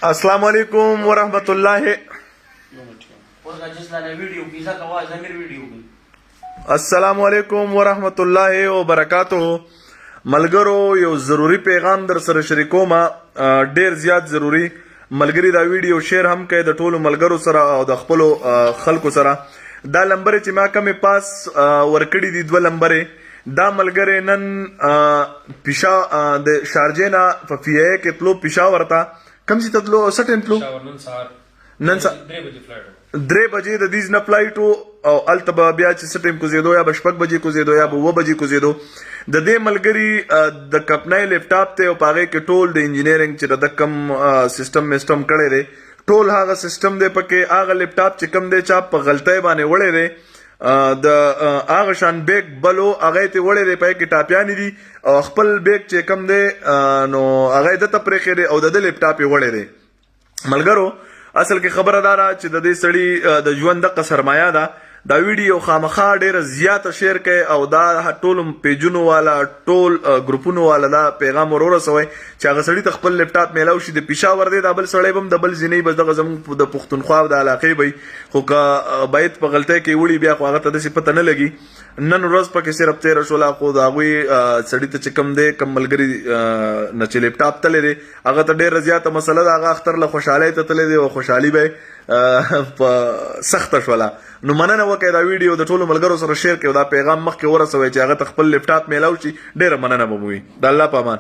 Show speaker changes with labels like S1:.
S1: अस्सलाम वालेकुम वरहमतुल्लाहि अस्सलाम वालेकुम वरहमतुल्लाहि वबरकातुहू। मलगरो یو ضروری پیغام در سره شریکوما، ډیر زیات ضروری ملګری دا ویډیو شیر هم کړئ د ټولو ملګرو سره او د خپل خلکو سره. دا لمبر چې ما کمې پاس ورکړي دي 2 لمبر دا ملګری نن پیشا د شارجې نه په فیه کې تلو پېښور ته. کم چې تلو سټن تلو نن 3 بجې د دیز نه فلایټ او التبا بیا چې سټیم کوزیدو یا بشپک بجې کوزیدو یا 2 بجې کوزیدو. د دې ملګری د کمپنۍ لیپټاپ ته او پاغه کې ټول د انجینیرینګ چې د کم سیستم کړي دی ټول هغه سیستم دی پکې هغه لیپټاپ چې کم دی چا په غلطۍ باندې وړي دی د هغه شان بیگ بلو هغه ته وړي دی پای کې ټاپیان دي او خپل بیگ چې کم دی نو هغه د تپریخي دی او د لیپټاپ وړي دی. ملګرو اصل کې خبره دارا چې د دې سړی د ژوند د سرمایه ده. دا ویډیو خامخا ډیره زیاته شیر کړئ او دا ټول پیجونو والا ټول ګروپونو والا دا پیغام ورسوي چې هغه سړی ته خپل لیپټاپ میلاو شي د پېښور دی. دا بل سړی بم د بل ځینې بس دغه زموږ د پښتونخوا د علاقې وي خو که باید په غلطۍ کې وړي بیا خو هغه ته داسې پته نه لګي. نن ورځ پکې صرف 13 شوله خو د هغوی سړي ته چې کم دی کم ملګري نه چې لیپټاپ تللی دی هغه ته ډېره زیاته مسله ده. هغه اختر له خوشحالۍ ته تللی دی او خوشحالي به په سخته شوله. نو مننه وکړئ دا ویډیو د ټولو ملګرو سره شیر کړئ او دا پیغام مخکې ورسوئ چې هغه ته خپل لیپټاپ میلاو شي. ډېره مننه به مو وي. د الله په امان.